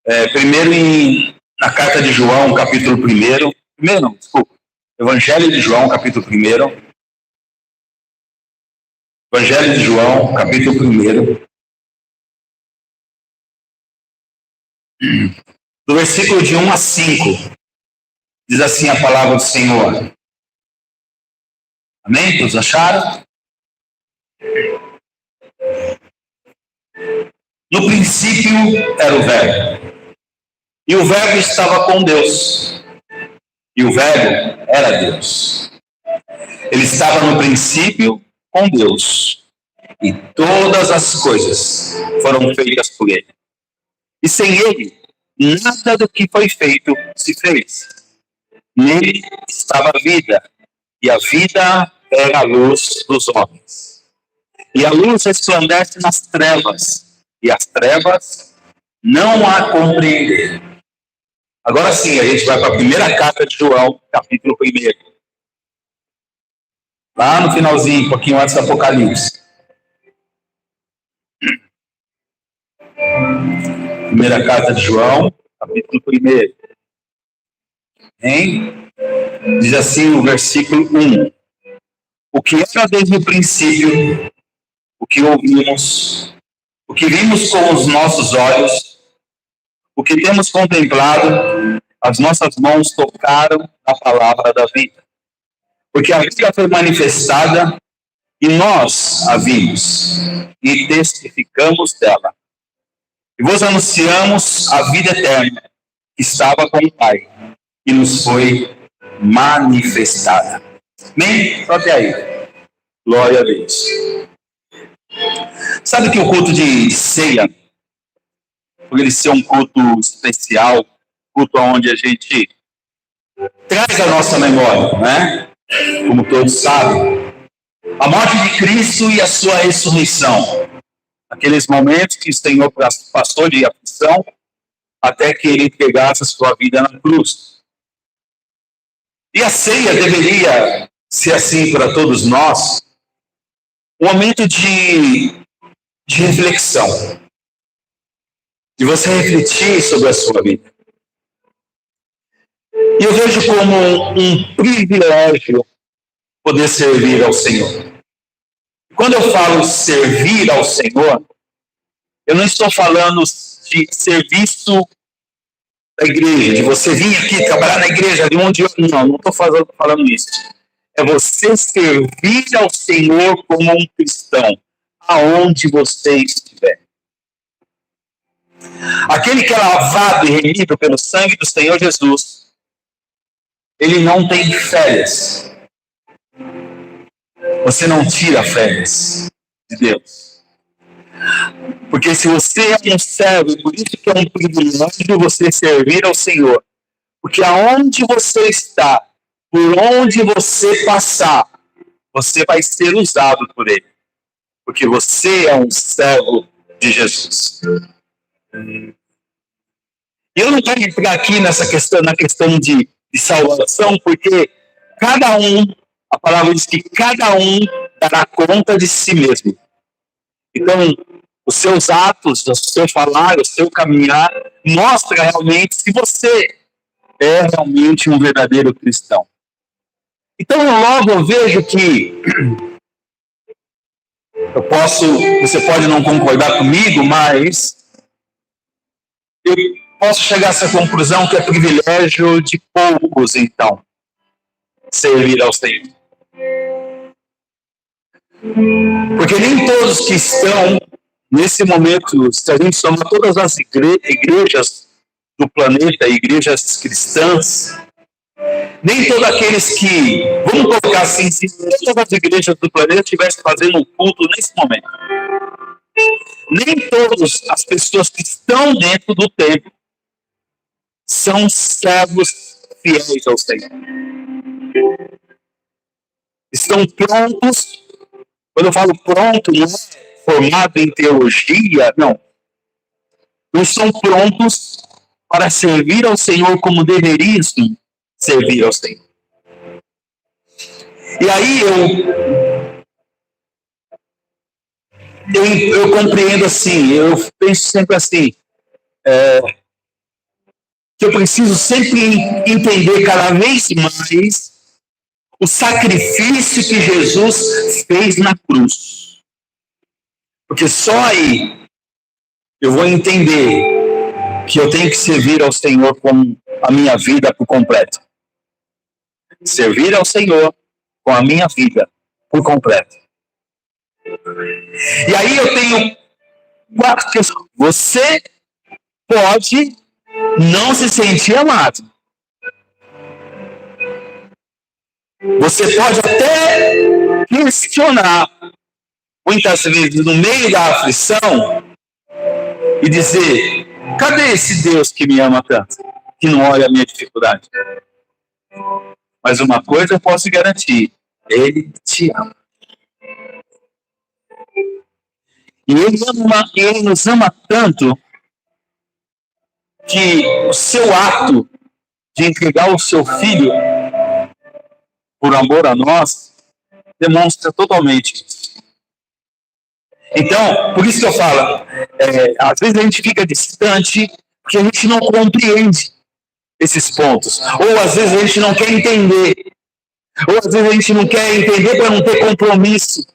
Na carta de João, capítulo 1. Evangelho de João, capítulo 1. Evangelho de João, capítulo 1. Do versículo de 1 a 5. Diz assim a palavra do Senhor. Amém? Todos acharam? No princípio era o Verbo. E o Verbo estava com Deus. E o Verbo era Deus. Ele estava no princípio com Deus. E todas as coisas foram feitas por ele. E sem ele, nada do que foi feito se fez. Nele estava a vida. E a vida era a luz dos homens. E a luz resplandece nas trevas. E as trevas não a compreenderam. Agora sim, a gente vai para a primeira carta de João, capítulo 1. Lá no finalzinho, um pouquinho antes do Apocalipse. Primeira carta de João, capítulo 1. Hein? Diz assim o versículo 1. O que era desde o princípio, o que ouvimos, o que vimos com os nossos olhos, o que temos contemplado, as nossas mãos tocaram a palavra da vida. Porque a vida foi manifestada e nós a vimos e testificamos dela. E vos anunciamos a vida eterna que estava com o Pai e nos foi manifestada. Amém? Só até aí. Glória a Deus. Sabe que o culto de ceia, por ele ser um culto especial, culto onde a gente traz a nossa memória, né? Como todos sabem, a morte de Cristo e a sua ressurreição. Aqueles momentos que o Senhor passou de aflição até que ele entregasse a sua vida na cruz. E a ceia deveria ser assim para todos nós, um momento de reflexão, de você refletir sobre a sua vida. E eu vejo como um privilégio poder servir ao Senhor. Quando eu falo servir ao Senhor, eu não estou falando de serviço da igreja, de você vir aqui trabalhar na igreja, de onde eu não estou falando isso. É você servir ao Senhor como um cristão, aonde você estiver. Aquele que é lavado e remido pelo sangue do Senhor Jesus, ele não tem férias. Você não tira férias de Deus. Porque se você é um servo, por isso que é um privilégio você servir ao Senhor. Porque aonde você está, por onde você passar, você vai ser usado por Ele. Porque você é um servo de Jesus. E eu não quero entrar aqui na questão de salvação, porque cada um, a palavra diz que cada um dará conta de si mesmo. Então, os seus atos, o seu falar, o seu caminhar, mostra realmente se você é realmente um verdadeiro cristão. Então, logo eu vejo que você pode não concordar comigo, mas eu posso chegar a essa conclusão que é privilégio de poucos, então, servir ao Senhor. Porque nem todos que estão nesse momento, se a gente somar todas as igrejas do planeta, igrejas cristãs, nem todos aqueles que, vamos colocar assim, se todas as igrejas do planeta estivessem fazendo um culto nesse momento, nem todas as pessoas que estão dentro do templo são servos fiéis ao Senhor. Estão prontos. Quando eu falo pronto, não é formado em teologia, não. Não estão prontos para servir ao Senhor como deveriam servir ao Senhor. E aí eu compreendo assim, eu penso sempre assim, que eu preciso sempre entender cada vez mais o sacrifício que Jesus fez na cruz. Porque só aí eu vou entender que eu tenho que servir ao Senhor com a minha vida por completo. Servir ao Senhor com a minha vida por completo. E aí eu tenho 4 questões. Você pode não se sentir amado. Você pode até questionar, muitas vezes, no meio da aflição, e dizer: cadê esse Deus que me ama tanto, que não olha a minha dificuldade? Mas uma coisa eu posso garantir: Ele te ama. E Ele nos ama tanto que o seu ato de entregar o seu filho por amor a nós demonstra totalmente isso. Então, por isso que eu falo, às vezes a gente fica distante porque a gente não compreende esses pontos. Ou às vezes a gente não quer entender. Ou às vezes a gente não quer entender para não ter compromisso.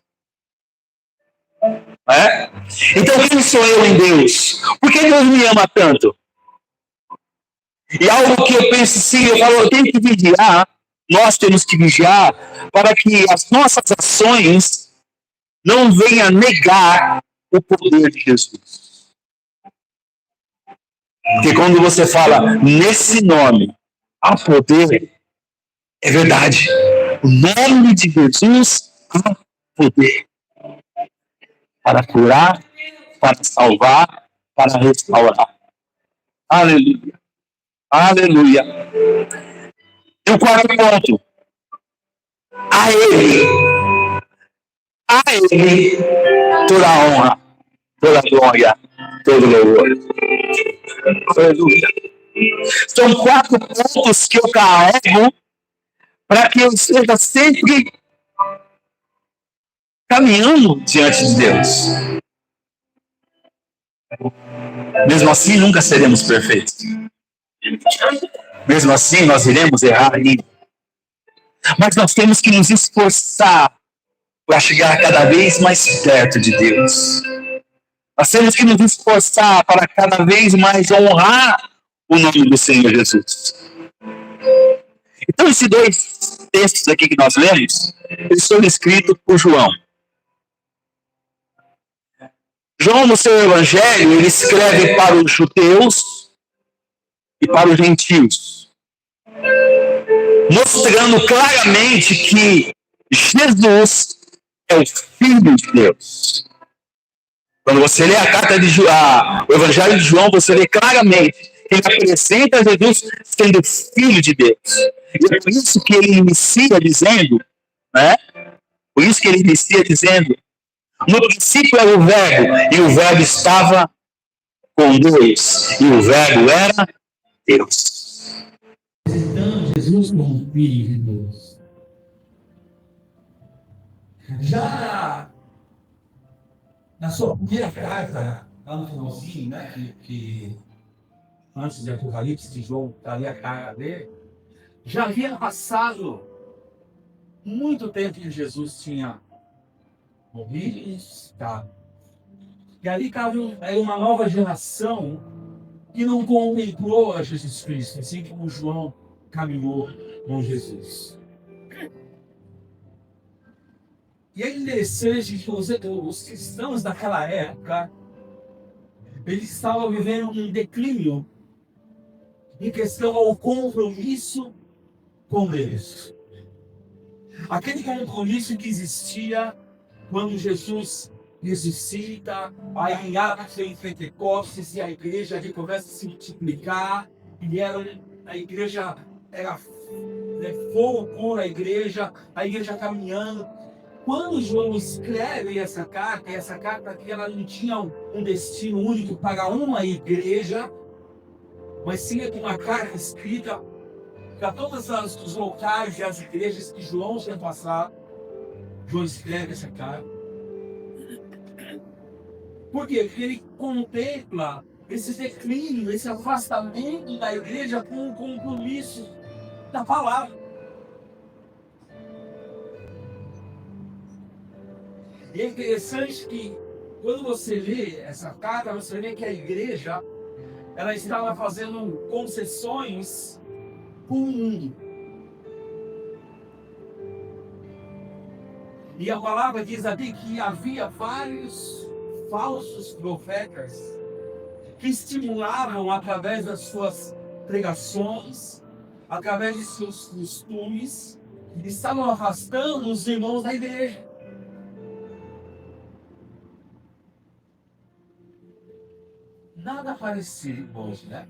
É? Então, quem sou eu em Deus? Por que Deus me ama tanto? E algo que eu penso sim, eu falo, eu tenho que vigiar, nós temos que vigiar, para que as nossas ações não venham negar o poder de Jesus. Porque quando você fala nesse nome, há poder, é verdade. O nome de Jesus há poder. Para curar, para salvar, para restaurar. Aleluia. Aleluia. E o 4º ponto. A Ele toda a honra, toda a glória, todo o louvor. Aleluia. São 4 pontos que eu carrego para que eu esteja sempre caminhando diante de Deus. Mesmo assim, nunca seremos perfeitos. Mesmo assim, nós iremos errar ainda. Mas nós temos que nos esforçar para chegar cada vez mais perto de Deus. Nós temos que nos esforçar para cada vez mais honrar o nome do Senhor Jesus. Então, esses 2 textos aqui que nós lemos, eles foram escritos por João. João, no seu evangelho, ele escreve para os judeus e para os gentios, mostrando claramente que Jesus é o Filho de Deus. Quando você lê a carta de João, o evangelho de João, você lê claramente que ele apresenta Jesus sendo Filho de Deus. E é por isso que ele inicia dizendo, né? Por isso que ele inicia dizendo: no princípio era o Verbo, e o Verbo estava com Deus, e o Verbo era Deus. Então, Jesus como Filho de Deus. Já na sua primeira carta, lá no finalzinho, né, que antes de Apocalipse, de João, está ali a cara dele, já havia passado muito tempo que Jesus tinha morrido, tá? E ali cabe uma nova geração que não contemplou a Jesus Cristo, assim como João caminhou com Jesus. E é interessante que os cristãos daquela época, eles estavam vivendo um declínio em questão ao compromisso com Deus. Aquele compromisso que existia quando Jesus ressuscita, aí abre em Pentecostes e a igreja ali começa a se multiplicar, e a igreja era fogo puro, a igreja caminhando. Quando João escreve essa carta aqui, ela não tinha um destino único para uma igreja, mas sim uma carta escrita para todos os locais e as igrejas que João tinha passado. João escreve essa carta. Por quê? Porque ele contempla esse declínio, esse afastamento da igreja com o compromisso da palavra. E é interessante que quando você lê essa carta, você vê que a igreja ela estava fazendo concessões com o mundo. E a palavra diz ali que havia vários falsos profetas que estimulavam através das suas pregações, através de seus costumes, estavam afastando os irmãos da igreja. Nada parecido, irmãos, né?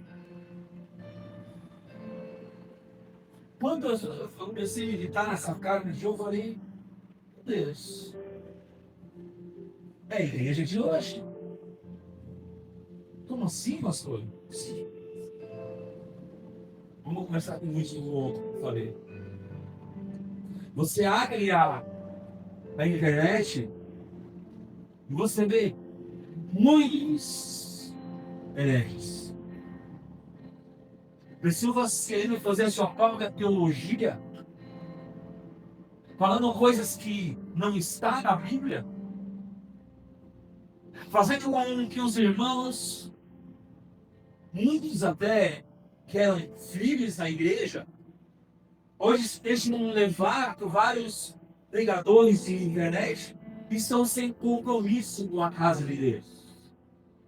Quando eu comecei a meditar nessa carta de Deus, eu falei, meu Deus, é a igreja de hoje. Como assim, pastor? Sim. Vamos começar com muito do outro, falei. Você abre a internet e você vê muitos hereges. Pessoas querendo fazer a sua própria teologia, falando coisas que não estão na Bíblia, fazendo com que os irmãos, muitos até que eram filhos na igreja, hoje estejam levar por vários pregadores de internet que estão sem compromisso com a casa de Deus,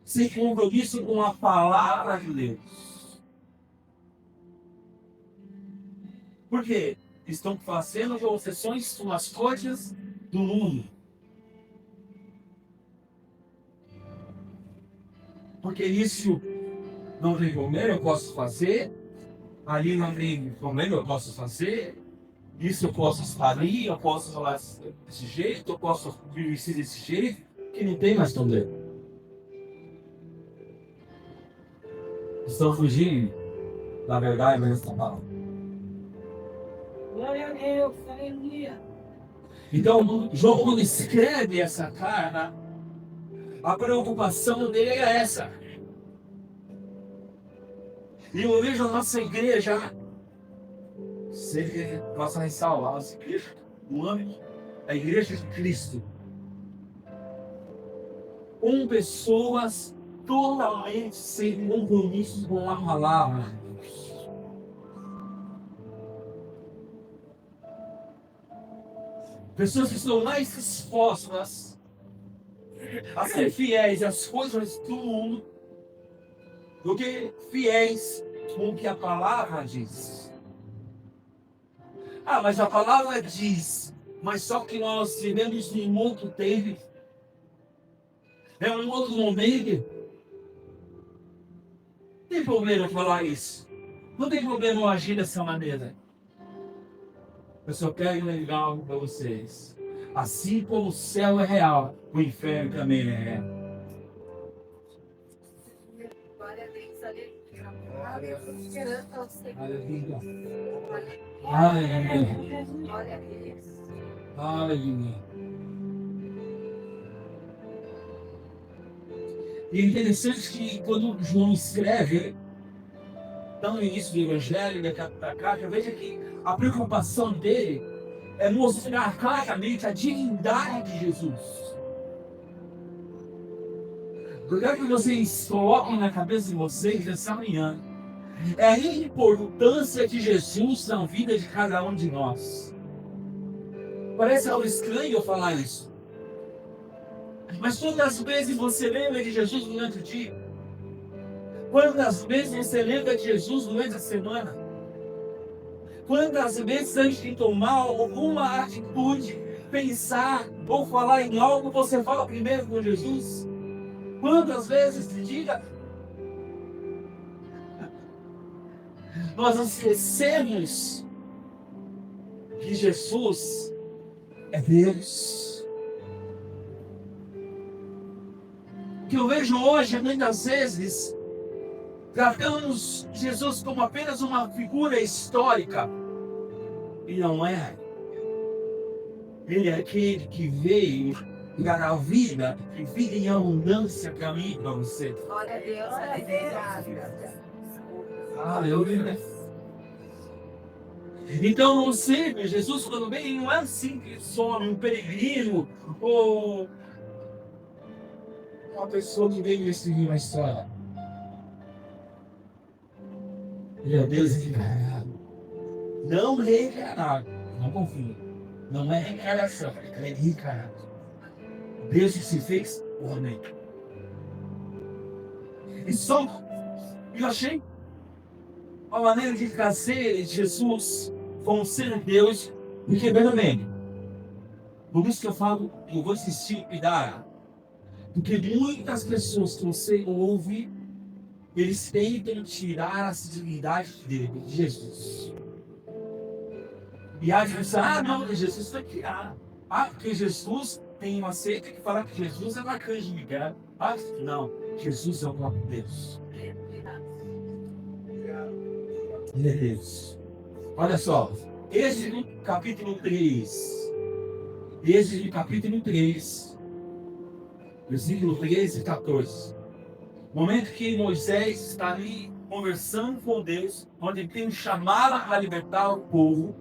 sem compromisso com a palavra de Deus. Por quê? Estão fazendo concessões com as coisas do mundo. Porque isso não tem problema, eu posso fazer. Ali não tem problema, eu posso fazer. Isso eu posso expandir, eu posso falar desse jeito, eu posso viver desse jeito, que não tem mais problema. Estão fugindo da verdade nessa palavra. Glória a Deus, aleluia. Então, João, quando escreve essa carta, a preocupação dele é essa. E eu vejo a nossa igreja, sempre nossa ressalva, a nossa igreja, o âmbito, a igreja de Cristo, com pessoas totalmente sem compromisso com a palavra. Pessoas que estão mais dispostas a ser fiéis às coisas do mundo do que fiéis com o que a palavra diz. Ah, mas a palavra diz, mas só que nós vivemos em outro tempo, é um outro momento. Não tem problema falar isso. Não tem problema eu agir dessa maneira. Eu só quero lembrar algo para vocês. Assim como o céu é real, o inferno também é real. Glória a Deus, aleluia. Aleluia. Aleluia. Glória a Deus. Aleluia. E é interessante que quando João escreve, então no início do Evangelho, da carta, veja que a preocupação dele é mostrar claramente a divindade de Jesus. Eu quero que vocês coloquem na cabeça de vocês essa manhã é a importância de Jesus na vida de cada um de nós. Parece algo estranho eu falar isso. Mas quantas vezes você lembra de Jesus durante o dia? Quantas vezes você lembra de Jesus durante a semana? Quantas vezes antes de tomar alguma atitude, pensar ou falar em algo, você fala primeiro com Jesus? Quantas vezes, diga, nós esquecemos que Jesus é Deus. Que eu vejo hoje, muitas vezes, tratamos Jesus como apenas uma figura histórica. E não é. Ele é aquele que veio a vida e vida em abundância para mim e para você. Glória a Deus, aleluia. Aleluia. Então você, meu Jesus, quando vem, não é um simples homem, um peregrino, ou uma pessoa que veio escrever uma história. Ele é Deus encarnado. Não reencarnado. Não confia. Não é reencarnação, é reencarnado. Deus que se fez homem. E só eu achei uma maneira de trazer Jesus como ser Deus e quebrando bem. Por isso que eu falo, eu vou insistir em cuidar. Porque muitas pessoas que você ouve, eles tentam tirar a dignidade dele, de Jesus. E a gente pensa, não, Jesus vai criar. Porque Jesus tem uma seita que fala que Jesus é bacana de Miguel. Não, Jesus é o próprio Deus. Ele é Deus. Olha só, Êxodo capítulo 3. Êxodo capítulo 3, versículo 13 e 14. Momento que Moisés está ali conversando com Deus, onde ele tem um chamado para libertar o povo.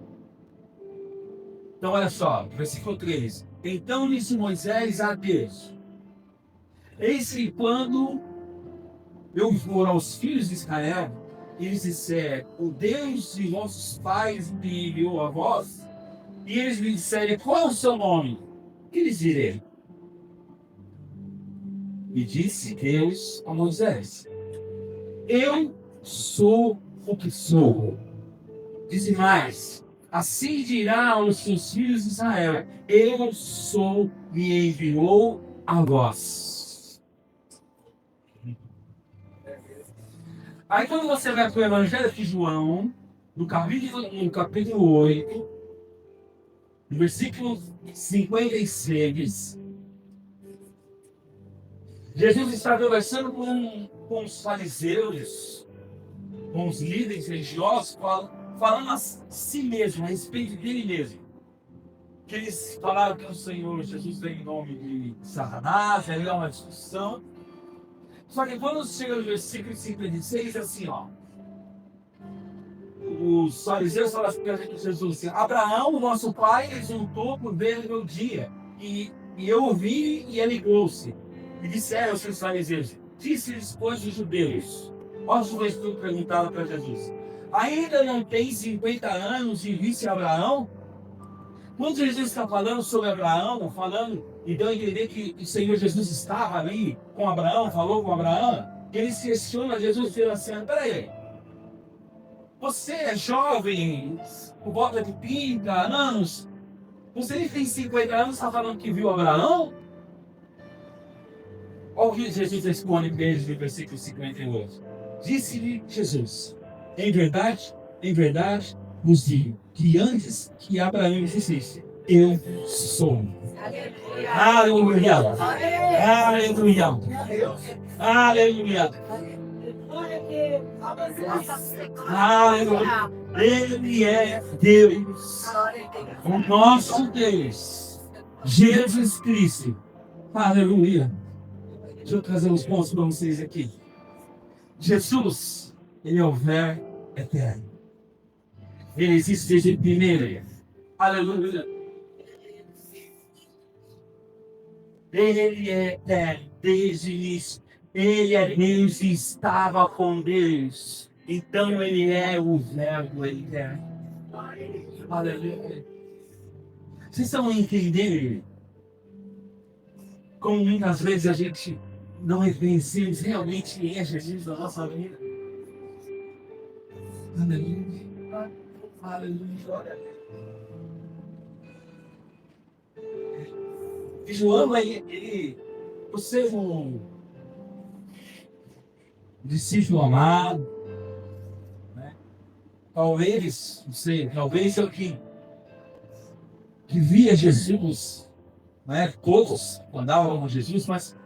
Então, olha só, versículo 13. Então disse Moisés a Deus: eis que quando eu for aos filhos de Israel, eles disserem, o Deus de vossos pais me enviou a vós, e eles me disserem, qual é o seu nome? Que lhes direi? E disse Deus a Moisés: eu sou o que sou. Diz mais: assim dirá aos seus filhos de Israel: eu sou, me enviou a vós. Aí quando você vai para o Evangelho de João, no capítulo 8, no versículo 56, Jesus está conversando com os fariseus, com os líderes religiosos, falando a si mesmo, a respeito dele mesmo. Que eles falaram que o Senhor Jesus vem em nome de Satanás, aí é uma discussão. Só que quando chega no versículo 56, é assim, ó. Os fariseus falam assim para Jesus assim: Abraão, nosso pai, exultou por ver o meu dia. E eu ouvi e ele alegrou-se. E disseram aos seus fariseus: disse-lhes, pois, os judeus. Olha os judeus que perguntaram para Jesus: ainda não tem 50 anos e visse Abraão? Quando Jesus está falando sobre Abraão, e deu a entender que o Senhor Jesus estava ali com Abraão, falou com Abraão, eles questionam Jesus e assim: peraí, você é jovem, por volta de 30 anos, você tem 50 anos, está falando que viu Abraão? Olha o que Jesus responde para eles no versículo 58. Disse-lhe Jesus: em verdade, vos digo que antes que Abraão existisse, eu sou. Aleluia! Aleluia! Aleluia! Aleluia! Ele é Deus, o nosso Deus, Jesus Cristo. Aleluia! Deixa eu trazer os pontos para vocês aqui. Jesus, ele é o Verbo eterno. Ele existe desde o primeiro. Aleluia. Ele é eterno desde o início. Ele é Deus e estava com Deus. Então ele é o Verbo eterno. Aleluia. Vocês estão entendendo como muitas vezes a gente não reconhecemos realmente quem é Jesus na nossa vida? Aleluia. Aleluia. E João, ele por ser um discípulo amado, né? Talvez, não sei, talvez eu que via Jesus, né? Todos andavam com Jesus, mas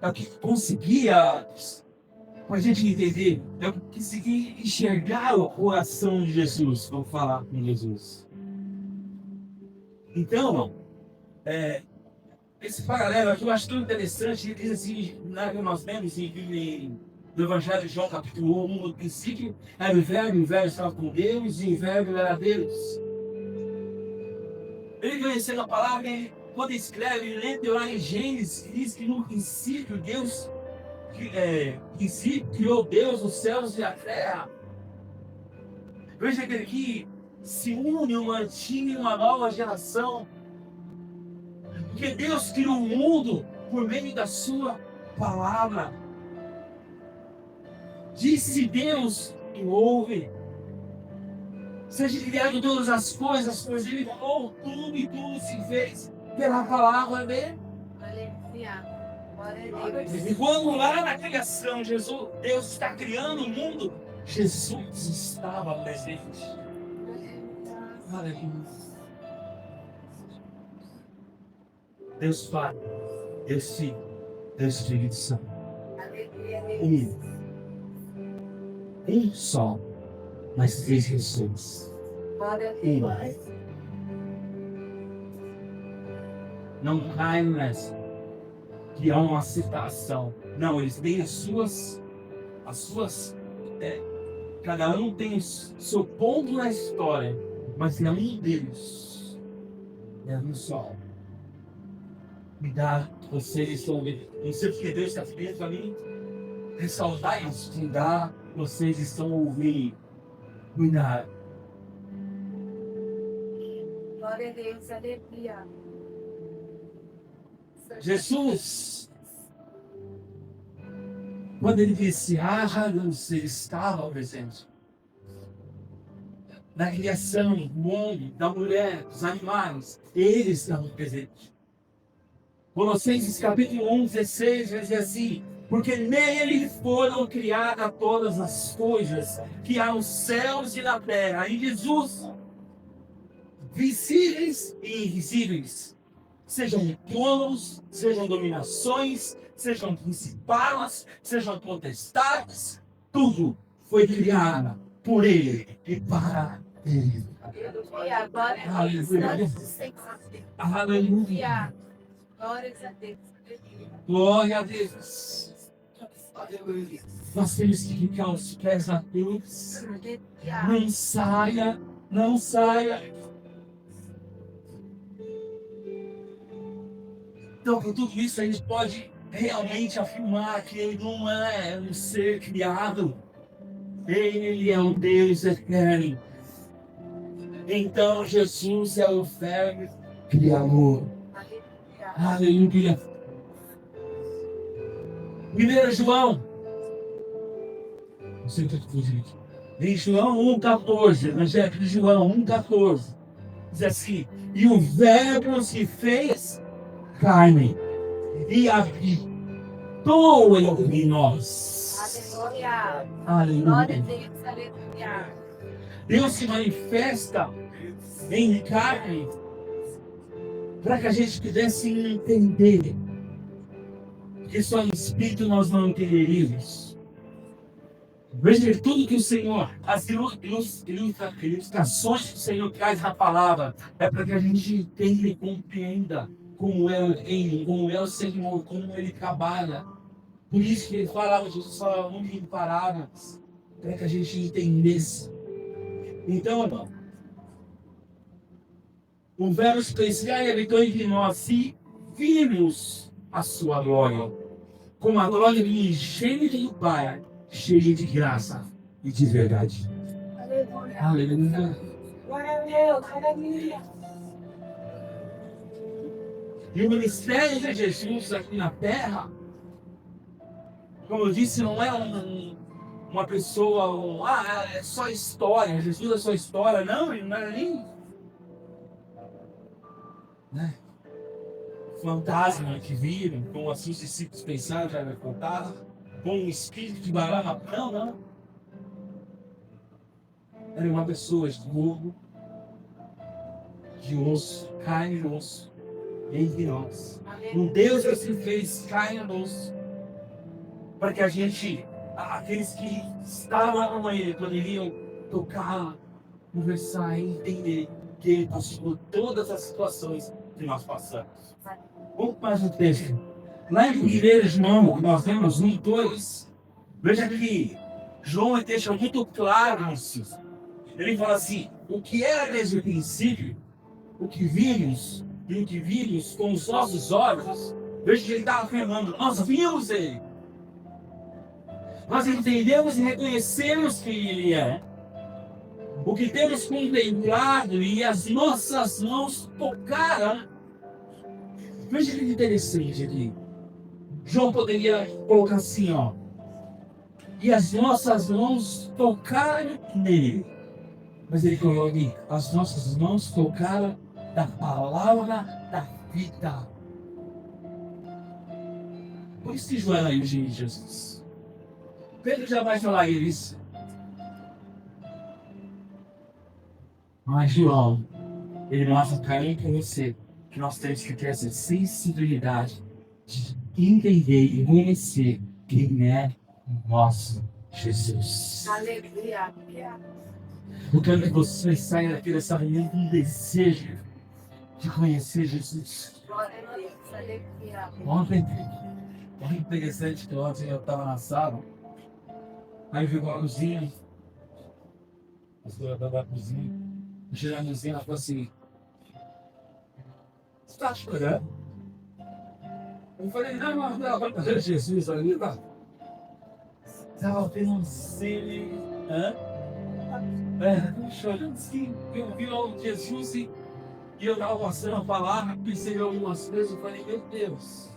é o que conseguia, para a gente entender, eu consegui enxergar o coração de Jesus, vamos falar com Jesus. Então, esse paralelo aqui eu acho tão interessante. Ele diz assim, né, que nós vemos no Evangelho de João, capítulo 1, no princípio era o Verbo estava com Deus, e o Verbo era Deus. Ele conhecendo a palavra, ele, quando escreve, ele lembra lá em Gênesis, que diz que no princípio Deus criou Deus os céus e a terra. Veja que aqui se une uma antiga e uma nova geração. Porque Deus criou o mundo por meio da sua palavra. Disse Deus e houve. Seja criado todas as coisas, pois Ele falou tudo e tudo se fez pela palavra dele. Aleluia. Glória a Deus. E quando lá na criação, Deus está criando o mundo, Jesus estava presente. Aleluia. Deus Pai, Deus Filho, Deus Espírito Santo. Um só, mas três pessoas. Glória a Deus. Não cai nessa que há uma citação. Não, eles têm as suas, cada um tem o seu ponto na história, mas é um Deus. É um só. Cuidado, vocês estão ouvindo. Não sei porque Deus está pedindo para mim ressaltar isso. Cuidado, vocês estão ouvindo. Cuidado. Glória a Deus. Aleluia. Jesus, quando ele disse, haja luz, ele estava presente. Na criação do homem, da mulher, dos animais, eles estavam presentes. Colossenses capítulo 1, 16, vai dizer assim, porque nele foram criadas todas as coisas, que há nos céus e na terra, em Jesus, visíveis e invisíveis, sejam tronos, sejam dominações, sejam principados, sejam potestades, tudo foi criado por ele e para ele. Aleluia. Glória a Deus. Aleluia. Glória a Deus. Glória a Deus. Nós temos que ficar aos pés da cruz. Não saia, não saia. Então, por tudo isso, a gente pode realmente afirmar que ele não é um ser criado. Ele é um Deus eterno. Então, Jesus é o Verbo Criador. Aleluia. 1 João. Não sei o que eu estou dizendo. Em João 1,14. Evangelho de João 1,14. Diz assim: e o Verbo se fez carne e habitou entre nós. Aleluia. Glória a Aleluia. Deus. Aleluia. Deus se manifesta em carne para que a gente pudesse entender. Porque só em espírito nós não entenderíamos. Veja tudo que o Senhor, as ilustrações que o Senhor traz na palavra, é para que a gente entenda e compreenda como é o reino, como é o Senhor, como Ele trabalha. Por isso que Ele falava, Jesus falava muito em parábolas, para que a gente entendesse. Então, irmão, o verbo especial habitou entre nós e vimos a sua glória, como a glória do unigênito do Pai, cheia de graça e de verdade. Aleluia. Aleluia. Glória a Deus. Aleluia. E o ministério de Jesus aqui na terra, como eu disse, não é uma pessoa, é só história, Jesus é só história. Não, ele não era nem fantasma que viram, como assim os discípulos pensaram que era fantasma, com um espírito de barama. Não, não. Era uma pessoa de corpo, de osso, carne e osso, entre nós. Um Deus que se fez carne e osso, para que a gente, aqueles que estavam com ele, poderiam tocar, conversar e entender que ele passou por todas as situações que nós passamos. Vamos mais um texto. Lá em 1 João, nós vemos 1, 2. Veja que João deixa muito claro isso. Ele fala assim: o que era desde o princípio, o que vimos e o que vimos com os nossos olhos. Veja que ele está afirmando: nós vimos ele. Nós entendemos e reconhecemos quem ele é. O que temos contemplado e as nossas mãos tocaram. Veja que interessante aqui. João poderia colocar assim, ó. E as nossas mãos tocaram nele. Mas ele colocou aqui, as nossas mãos tocaram da palavra da vida. Por isso que João era de Jesus. Pedro já vai falar isso. Mas João, ele mostra para mim e para você que nós temos que ter essa sensibilidade de entender e conhecer quem é o nosso Jesus. Aleluia. Eu quero que você saia daqui dessa reunião com um desejo de conhecer Jesus. Glória a Deus. Aleluia. Ontem, foi interessante que ontem eu estava na sala, aí veio a cozinha, a pastora estava na cozinha, eu cheguei na cozinha, ela falou assim: você está chorando? Eu falei: não, vai fazer Jesus ali, tá? Estava vendo um cine, chorando assim, eu vi o Jesus e eu estava passando a palavra, pensei em algumas coisas, eu falei: meu Deus,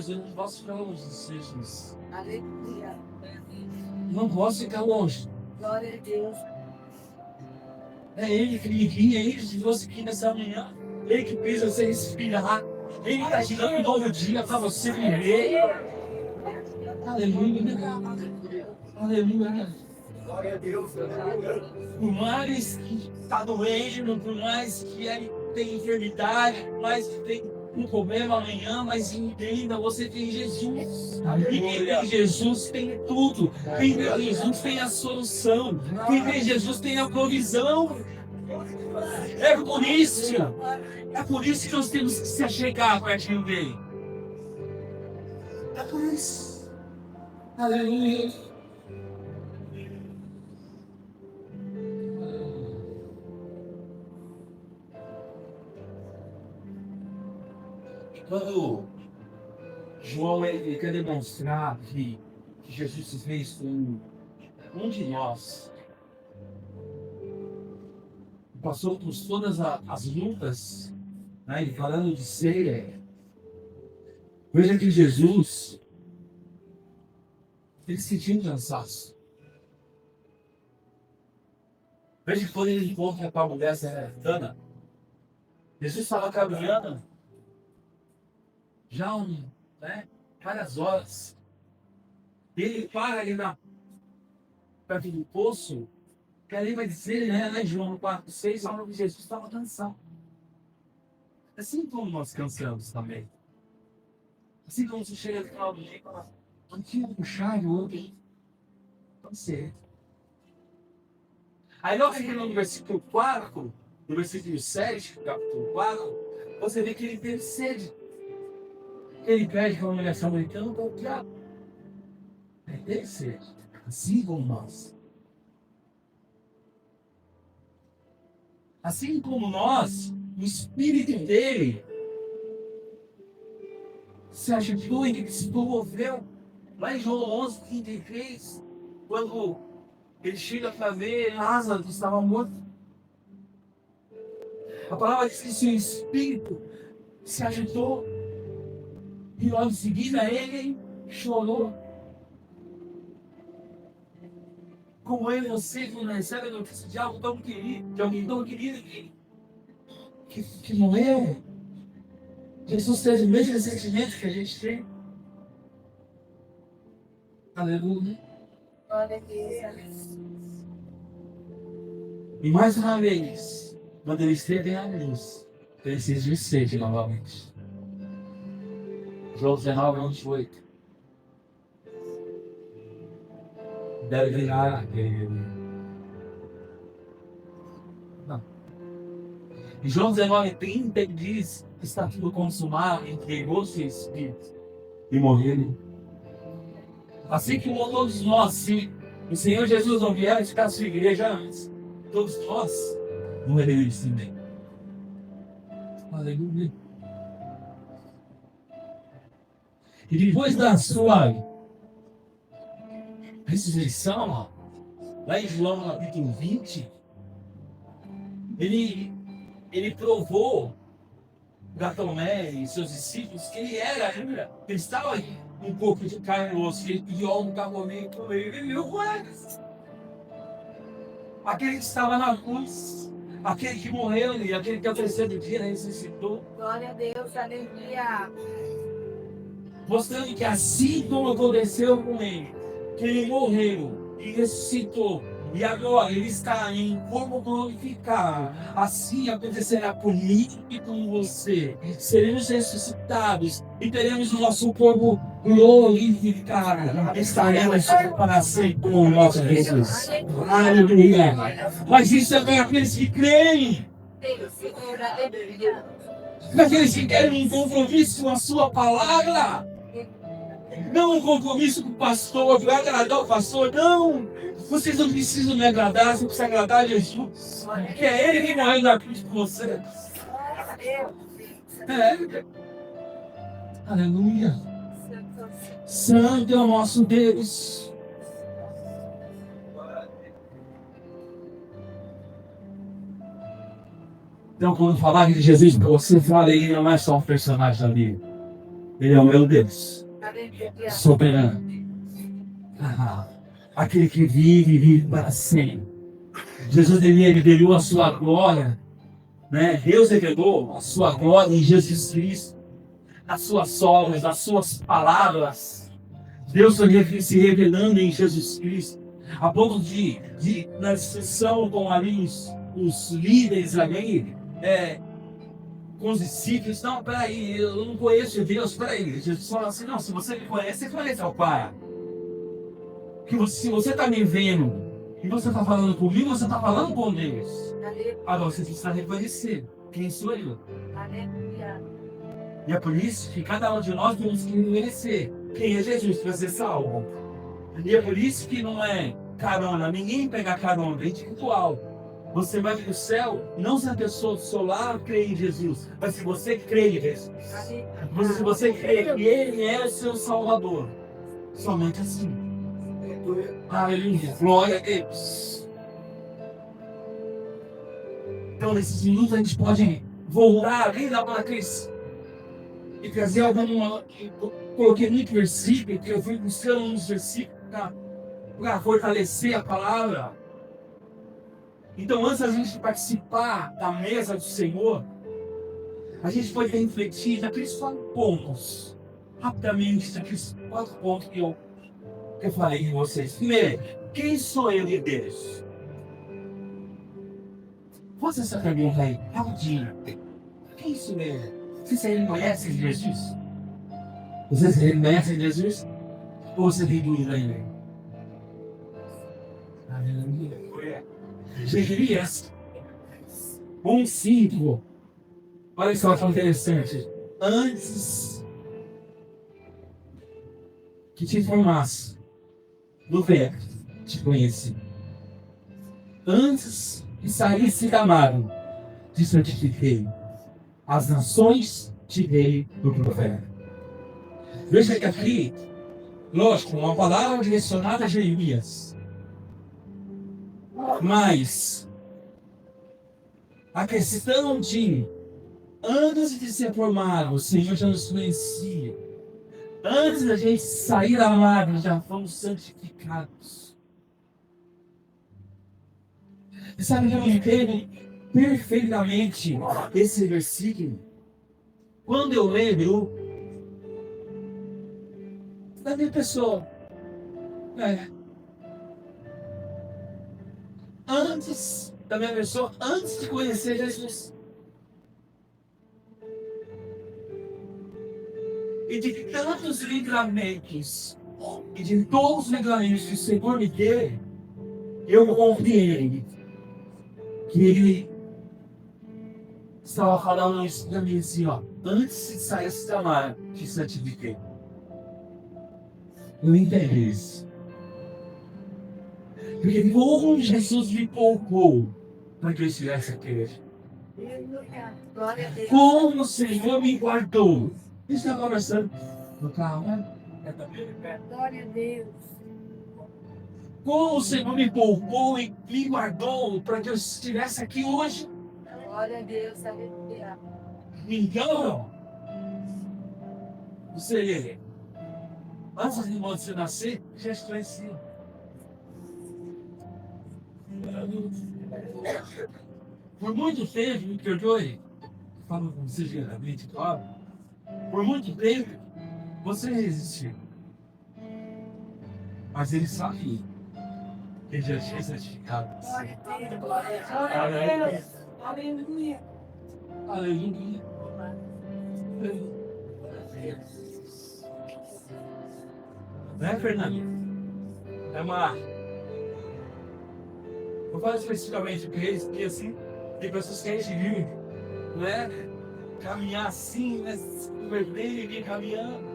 eu não posso ficar longe de Jesus. Aleluia. Não posso ficar longe. Glória a Deus. É Ele que me guia, é Ele que trouxe aqui nessa manhã. Ele que fez você respirar. Ele está te dando um novo dia para você viver. Aleluia. Aleluia. Glória a Deus. Por mais que está doente, por mais que ele tem enfermidade, por mais que tem um problema amanhã, mas entenda, você tem Jesus. E quem tem Jesus tem tudo. Quem tem Jesus tem a solução. Quem tem Jesus tem a provisão. É por isso que nós temos que se achegar pertinho dele. É por isso. Aleluia. Quando João ele quer demonstrar que Jesus se fez um de nós, passou por todas as lutas, né, ele falando de ceia, veja que Jesus, ele sentiu um cansaço. Veja que quando ele encontra com a mulher samaritana, Jesus estava caminhando já várias horas. Ele para ali perto do poço, que ali vai dizer, né, João 4:6, a hora que Jesus estava cansado. Assim como nós cansamos também. Assim como você chega no final do dia e fala: não tinha puxar o outro. Cansei. Aí nós chegamos no versículo 4, no versículo 7, capítulo 4, você vê que ele teve sede. Ele pede para a mulher samaritana para o diabo. Ele teve sede. Assim como nós. Assim como nós, o Espírito dele se agitou e se comoveu. Lá em João 11:33, quando ele chega para ver Lázaro que estava morto. A palavra diz que seu espírito se agitou e logo em seguida ele chorou. Como eu e você que não recebe a notícia de algo tão querido, de alguém tão querido que morreu. Jesus teve o mesmo sentimento que a gente tem. Aleluia. Glória a Deus. E mais uma vez, quando ele esteve na luz, precisa de sede novamente. João 19:28. Deve virar aquele. Não. Em João 19:30 ele diz: está tudo consumado, entregou seu espírito e morreu. Assim que todos nós, se o Senhor Jesus não vier ficar a sua igreja antes, todos nós morreremos também. Aleluia. E depois da sua ressurreição, ó, lá em João capítulo 20, ele provou para Tomé e seus discípulos que ele estava um pouco de carne e osso, ele pediu algo para comer com ele, ele viu com eles. Aquele que estava na cruz, aquele que morreu e aquele que ao terceiro dia ressuscitou. Glória a Deus, aleluia. Mostrando que assim como aconteceu com ele, que ele morreu e ressuscitou, e agora ele está em corpo glorificado, assim acontecerá comigo e com você. Seremos ressuscitados e teremos o nosso corpo glorificado. Estaremos para sempre com o nosso Jesus. Aleluia. Mas isso é para aqueles que creem, Deus, Senhor, aleluia. para aqueles que querem um compromisso com a sua palavra. Não um compromisso com o pastor, para agradar o pastor, não. Vocês não precisam me agradar, você precisa agradar a Jesus. Que é Ele que morreu na cruz por você. É. Aleluia. Santo é o nosso Deus. Então, quando falar de Jesus para você, fala, Ele não é só um personagem da Bíblia. Ele é o meu Deus. Soberano. Aquele que vive para sempre. Jesus ele revelou a sua glória, né? Deus revelou a sua glória em Jesus Cristo, nas suas obras, nas suas palavras. Deus foi se revelando em Jesus Cristo, a ponto de na discussão com ali os líderes ali, com os discípulos, não, peraí, eu não conheço Deus, peraí. Jesus falou assim, não, se você me conhece, você conhece ao Pai. Se você está me vendo e você está falando comigo, você está falando com Deus. Agora você precisa reconhecer quem sou eu. Aleluia. E é por isso que cada um de nós temos que reconhecer quem é Jesus para ser salvo. E é por isso que não é carona, ninguém pega carona, é individual. Você vai para o céu, não se a pessoa do seu lado crê em Jesus, mas se você crê em Jesus. Se você crê que Ele é o seu Salvador. Somente assim. Aleluia. Glória a Deus. Então, nesses minutos, a gente pode voltar ali na matriz e trazer alguma. Eu coloquei muito versículo, que eu fui buscando uns versículos para fortalecer a palavra. Então, antes da gente participar da mesa do Senhor, a gente pode refletir naqueles 4 pontos, rapidamente, naqueles 4 pontos que eu falei com vocês. Primeiro, quem sou eu de Deus? Faça essa pergunta aí, rapidinho. Quem sou eu? Você reconhece Jesus? Você reconhece Jesus? Ou você tem dúvida ainda? Aleluia. Jeremias 1:5. Olha só que interessante. Antes que te formasse no ventre, te conheci. Antes que saísse da margem, te santifiquei. As nações te dei do profeta. Veja que aqui, lógico, uma palavra direcionada a Jeremias. Mas a questão de antes de ser formado, o Senhor já nos conhecia. Antes da gente sair da margem, já fomos santificados. E sabe que eu entendo perfeitamente esse versículo? Quando eu lembro da minha pessoa. Antes da minha pessoa, antes de conhecer Jesus. E de tantos livramentos, e de todos os livramentos que o Senhor me deu, eu compreendo que Ele estava falando isso para mim assim, ó. Antes de sair esse trabalho, te santifiquei. Eu entendi isso. Porque como Jesus me poupou para que eu estivesse aqui hoje. Aleluia. Glória a Deus. Como o Senhor me guardou. Isso é conversando no carro, né? É também de pé. Glória a Deus. Como o Senhor me poupou e me guardou para que eu estivesse aqui hoje. Glória a Deus. Aleluia. Então, você, antes de você nascer, já te conhecia. Por muito tempo, me perdoe, falo com você geralmente, claro. Por muito tempo, você resistiu. Mas ele sabia. Ele já tinha certificado. Glória a Deus. Glória a Deus. Aleluia. Aleluia. Não é, Fernando? É uma. Eu falo especificamente porque assim, tem pessoas que a gente vive, né? Caminhar assim, né? Se converter e caminhando.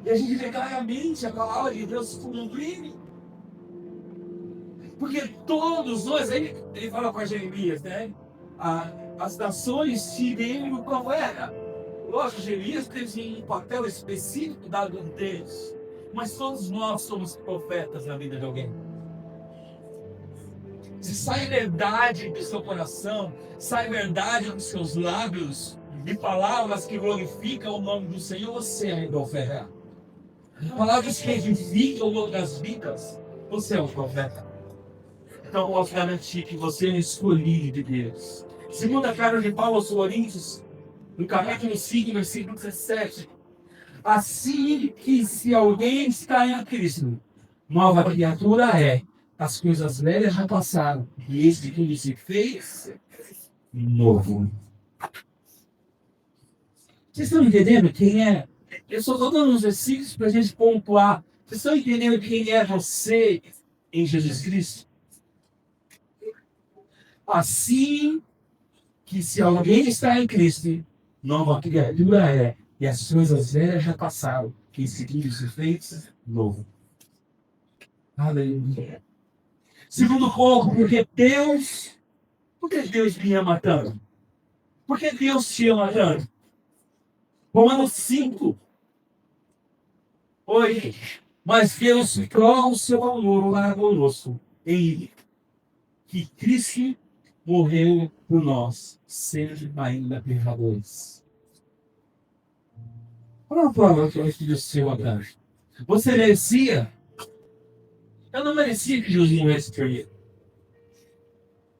E a gente vê claramente a palavra de Deus se cumprindo. Porque todos nós, ele fala com a Jeremias, né? As nações te lembram como era. Lógico, Jeremias teve um papel específico dado a Deus. Mas todos nós somos profetas na vida de alguém. Se sai verdade do seu coração, sai verdade dos seus lábios, e palavras que glorificam o nome do Senhor, você é um profeta. Palavras que edificam outras vidas, você é um profeta. Então, eu posso garantir que você é escolhido de Deus. Segunda carta de Paulo aos Coríntios, no capítulo 5, versículo 17. Assim que se alguém está em Cristo, nova criatura é. As coisas velhas já passaram, e este tudo se fez novo. Vocês estão entendendo quem é? Eu só estou dando uns versículos para a gente pontuar. Vocês estão entendendo quem é você em Jesus Cristo? Assim que se alguém está em Cristo, nova criatura é. E as coisas velhas já passaram, que em seguida se fez novo. Aleluia. Segundo ponto, por que Deus me ama tanto? Por que Deus te ama tanto? Romanos 5. Oi. Mas Deus prova o seu amor para conosco em que Cristo morreu por nós, sendo ainda pecadores. Olha uma prova que eu fiz do seu amor. Você merecia? Eu não merecia que Jesus morresse por mim.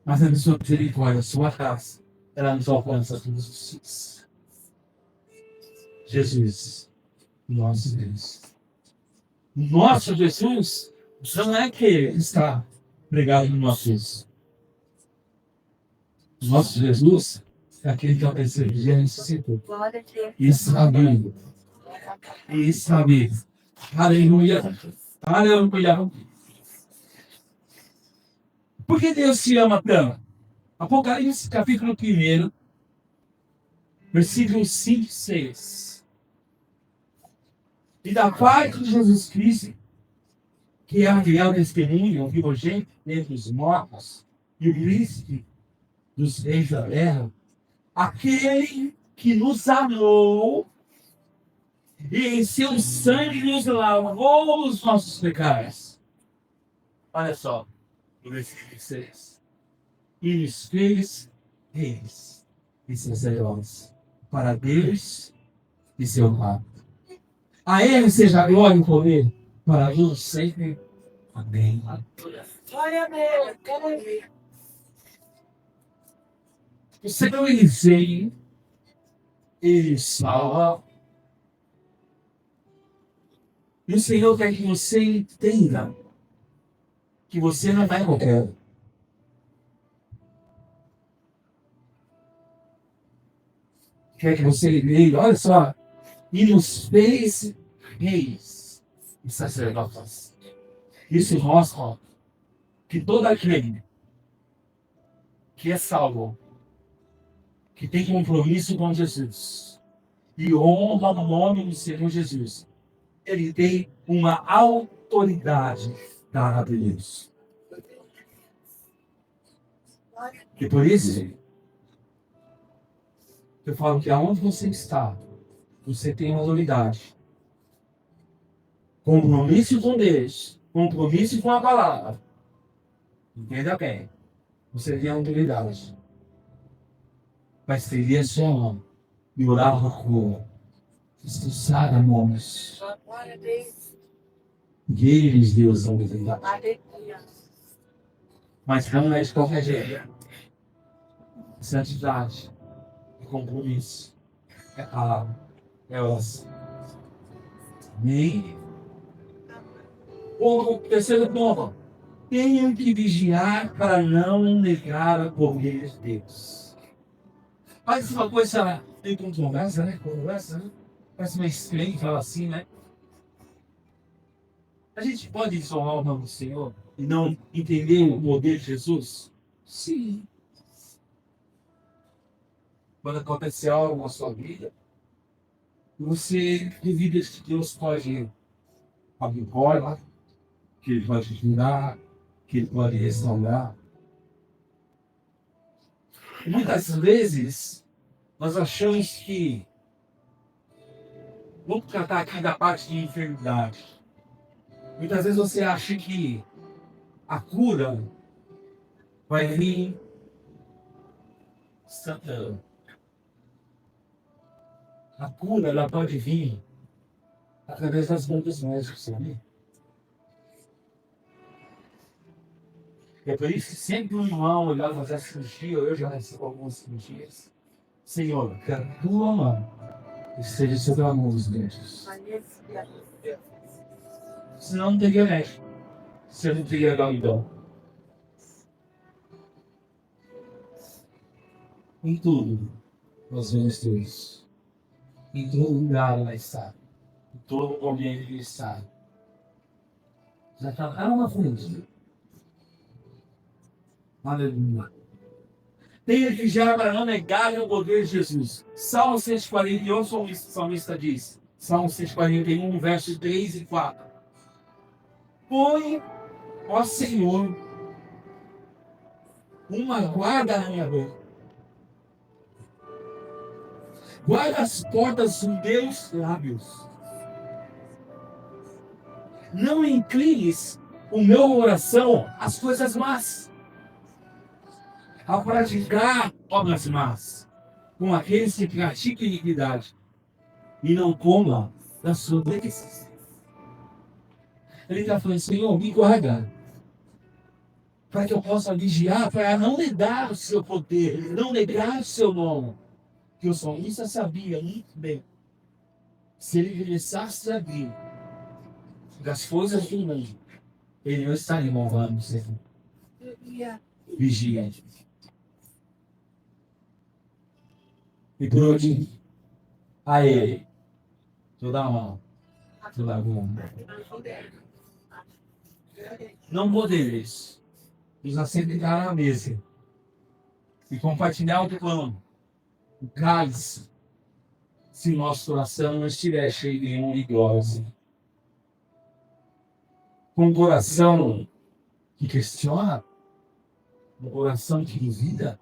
Mas a sua misericórdia, a sua graça, ela nos alcança todos os dias. Jesus, nosso Deus. Nosso Jesus não é que está pregado no nosso Jesus. Nosso Jesus é aquele que apareceu e ressuscitou. Glória a Deus. E sabe. E sabe. Aleluia. Aleluia. Por que Deus te ama tanto? Apocalipse, capítulo 1, versículos 5 e 6. E da parte de Jesus Cristo, que é a fiel testemunho, o primogênito dentre os mortos, e o príncipe dos reis da terra, aquele que nos amou e em seu sangue nos lavou os nossos pecados. Olha só, no versículo 6. E nos fez reis e sacerdotes para Deus e seu Pai. A Ele seja a glória e o poder para todos sempre. Amém. Glória a Deus. Glória a Deus. O Senhor, Ele vem, Ele salva. E o Senhor quer que você entenda que você não é qualquer. Quer que você leia, olha só, e nos fez reis e sacerdotes. Isso mostra que todo aquele que é salvo, que tem compromisso com Jesus e honra o nome do Senhor Jesus, ele tem uma autoridade dada a Deus. E por isso, eu falo que aonde você está, você tem autoridade. Compromisso com Deus, compromisso com a palavra. Entenda bem, você tem autoridade. Mas seria só e orar por cura, expulsar demônios. Glória a Deus. E eles Deus autoridade. Aleluia. Mas não é de qualquer jeito. Santidade, é compromisso, é palavra, é oração. Amém? O terceiro ponto. Tenho que vigiar para não negar o poder de Deus. Parece uma coisa meio controversa, né? Parece meio estranho falar assim, né? A gente pode desonrar o nome do Senhor e não entender o poder de Jesus? Sim. Quando acontecer algo na sua vida, você duvida que Deus pode abrir porta, que Ele pode curar, que Ele pode restaurar. E muitas vezes, nós achamos que, vamos tratar aqui da parte de enfermidade. Muitas vezes você acha que a cura vai vir instantânea. A cura, ela pode vir através das mãos dos médicos, sabe? É por isso que sempre um irmão olhava fazer a cirurgia, eu já recebo algumas cirurgias. Senhor, que a tua mão esteja sobre a mão dos médicos. Senão não teria médico. Você não teria galidão. Em tudo, nós vemos Deus. Em todo lugar ela está. Em todo ambiente ele está. Já está lá na frente. Aleluia. Tenha que já para não negar o poder de Jesus. Salmo 141, o salmista diz. Salmo 141, versos 3 e 4. Põe, ó Senhor, uma guarda na minha boca. Guarda as portas dos meus lábios. Não inclines o meu coração às coisas más, a praticar obras más, com aqueles que praticam iniquidade, e não coma da sua delícia. Ele está falando, Senhor, me guarda, para que eu possa vigiar, para não negar o seu poder, não negar o seu nome. Que o salmista sabia muito bem, se ele começasse a vir das coisas do mundo, ele não estaria louvando o Senhor. Vigia. E por último, a ele, toda a mão, toda a bomba. Não poderes nos assentar na mesa e compartilhar o pão, o cálice, se o nosso coração não estiver cheio de honra e glória. Com um coração que questiona, um coração que duvida,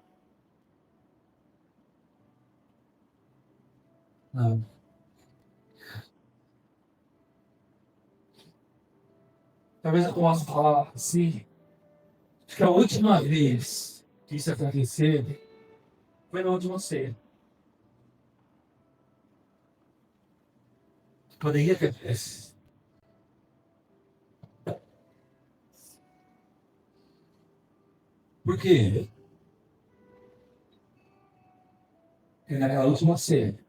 não. Talvez eu possa falar assim, acho que a última vez que isso aconteceu foi na última ceia. Poderia ter acontecido. Por quê? Porque naquela última ceia,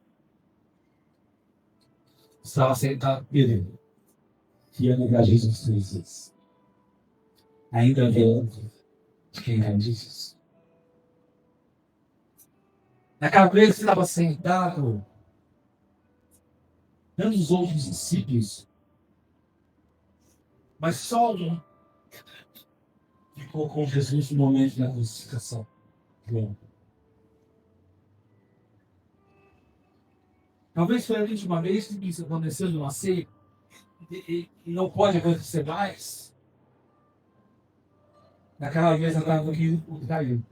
estava sentado Pedro, que ia negar Jesus 3 vezes. Ainda vendo de quem é Jesus. Naquela vez estava sentado, tantos outros discípulos, mas só um ficou com Jesus no momento da crucificação. João. Talvez foi a última vez que isso aconteceu numa ceia e não pode acontecer mais. Naquela vez eu estava aqui e caiu.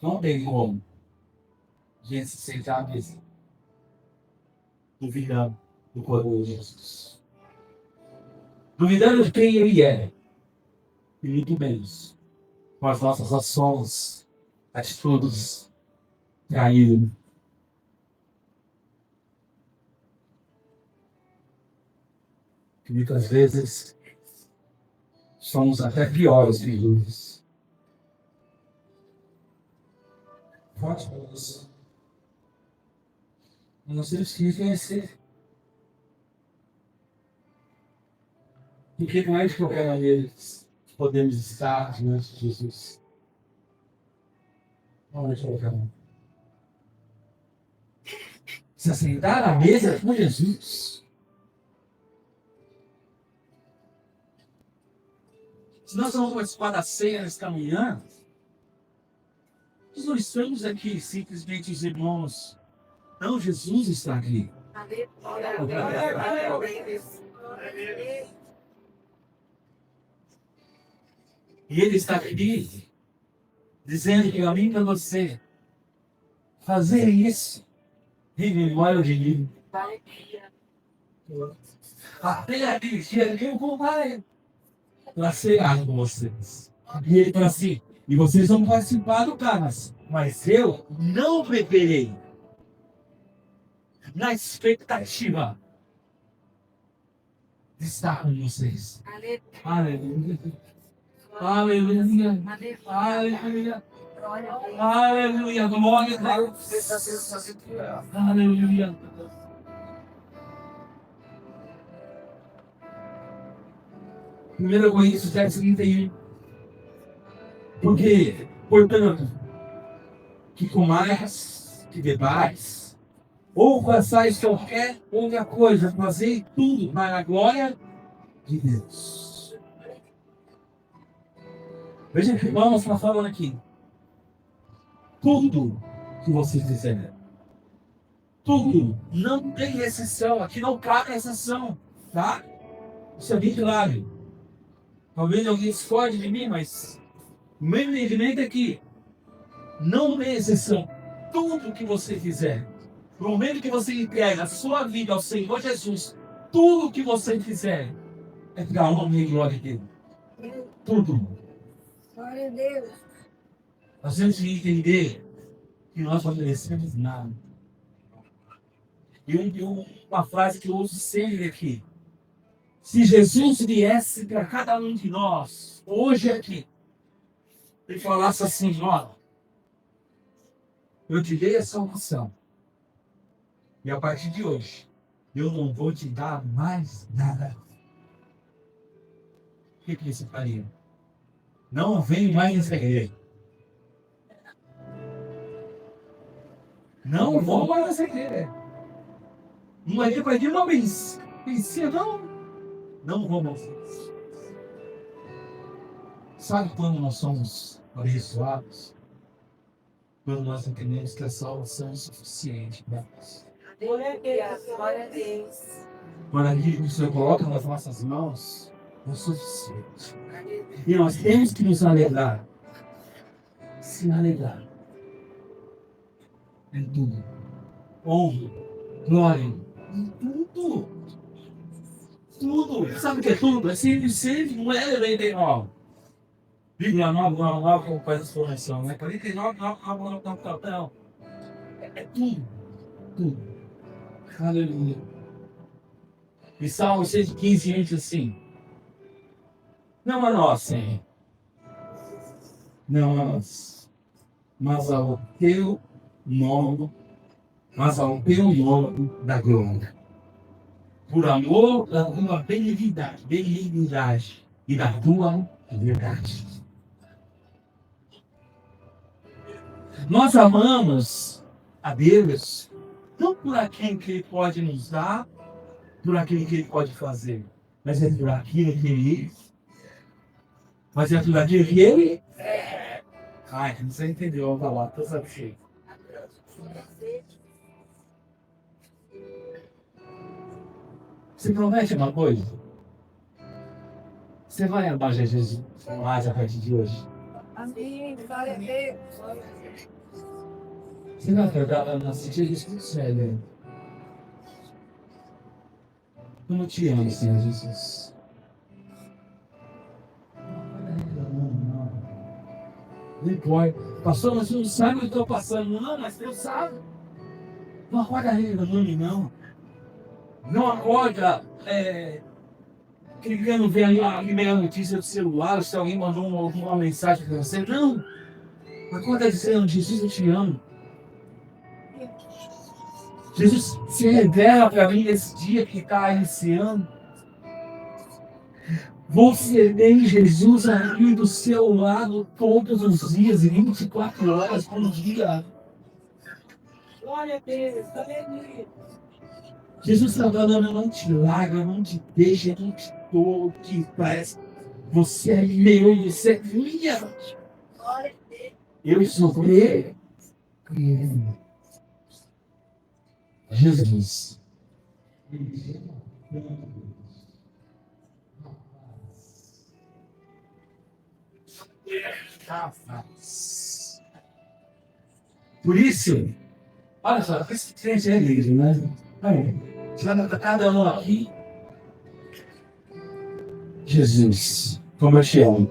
Não tem como a gente se sentar à mesa duvidando do corpo de Jesus. Duvidando de quem ele é. E muito menos com as nossas ações, atitudes caídas. Que muitas vezes somos até piores que eles. Forte para você. Nós temos que reconhecer. Porque não é de qualquer maneira que podemos estar diante de Jesus. Não é de qualquer maneira. Se assentar à mesa com Jesus. Se nós vamos participar da ceia nesta manhã, nós não estamos aqui simplesmente os irmãos. Não, Jesus está aqui. E Ele está aqui, dizendo que a mim e para você fazer isso em memória de mim. Até aquele dia eu vou lá para cear com vocês. E Ele fala assim, e vocês vão participar do cálice, mas eu não beberei. Na expectativa de estar com vocês. Aleluia. Aleluia. Aleluia. Aleluia. Glória a Deus. Aleluia. Primeiro Coríntios 10:31. Porque, portanto, que comais, que bebais, ou façais qualquer outra coisa, fazei tudo para a glória de Deus. Veja que vamos estar falando aqui. Tudo que vocês fizerem. Tudo. Não tem exceção. Aqui não cabe exceção. Tá? Isso é bem claro. Talvez alguém discorde de mim, mas o meu entendimento é que não tem exceção. Tudo que você fizer. No momento que você entrega a sua vida ao Senhor Jesus, tudo que você fizer é para a honra e glória dele. Tudo. Glória a Deus. Nós temos que entender que nós não merecemos nada. E uma frase que eu uso sempre aqui. Se Jesus viesse para cada um de nós, hoje aqui, e falasse assim, ó, eu te dei a salvação. E a partir de hoje, eu não vou te dar mais nada. O que você faria? Não venho mais nessa igreja. Não vou mais nessa igreja. Uma igreja de uma vez. Pensei, não vou mais. Sabe quando nós somos abençoados? Quando nós entendemos que a salvação é suficiente para nós. Glória a Deus. Glória a Deus. Quando a gente o Senhor coloca nas nossas mãos, é o suficiente. E nós temos que nos alegrar. Se alegrar. É tudo. Honra, glória, tudo. Tudo. Sabe o que é tudo? É simples, não é 99. Bíblia 999, como faz a exposição, né? 49, não. É tudo. Tudo. Aleluia. E Salmo 115 diz assim: não a nós, Senhor, não a nós, mas ao teu nome, da glória. Por amor da tua benignidade e da tua verdade. Nós amamos a Deus não por aquilo que Ele pode nos dar, por aquilo que Ele pode fazer, mas é por aquilo que Ele é. Mas é por aquilo que Ele é. Ai, você entendeu a palavra, sabe cheio. Você promete uma coisa? Você vai amar Jesus mais a partir de hoje. Amém. Glória a Deus. Você vai acordar na sentido do sério. Como eu te amo, Senhor Jesus. Não importa. Pastor, mas você não sabe o que eu estou passando. Não, mas Deus sabe. Não acorda ele no nome, não. Não acorda querendo ver ali a primeira notícia do celular, se alguém mandou uma mensagem para você. Não. Acorda dizendo, Jesus, eu te amo. Jesus se revela para mim nesse dia que está iniciando. Você tem Jesus ali do seu lado todos os dias, 24 horas por dia. Glória a Deus. Aleluia. Jesus está falando, não te larga, não te deixa, não te dou, te faz. Você é meu, você é minha. Glória a Deus. Eu sou ele. Jesus. Por isso, olha só, esse crente é igreja, né? Cada um aqui. Jesus, como eu te amo.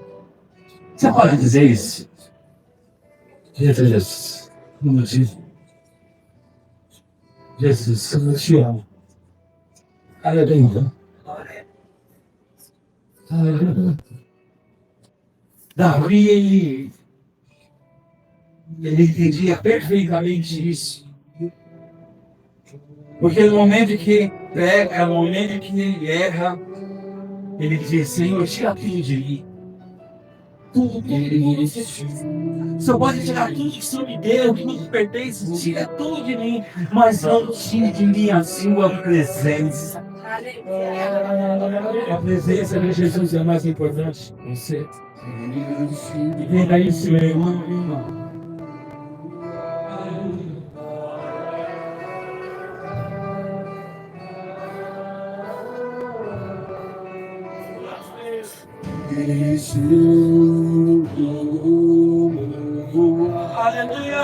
Você pode dizer isso? Jesus, como eu te amo. Jesus, como eu te amo. Aleluia. Aleluia. Davi, ele entendia perfeitamente isso. Porque no momento que ele peca, no momento que ele erra, ele diz, Senhor, tira tudo de mim. Tudo que ele só pode tirar tudo que o Senhor me deu, que me pertence, tira tudo de mim, mas não tire de mim a sua presença. A presença de Jesus é mais importante que você. Entenda isso, meu irmão, minha irmã. Aleluia.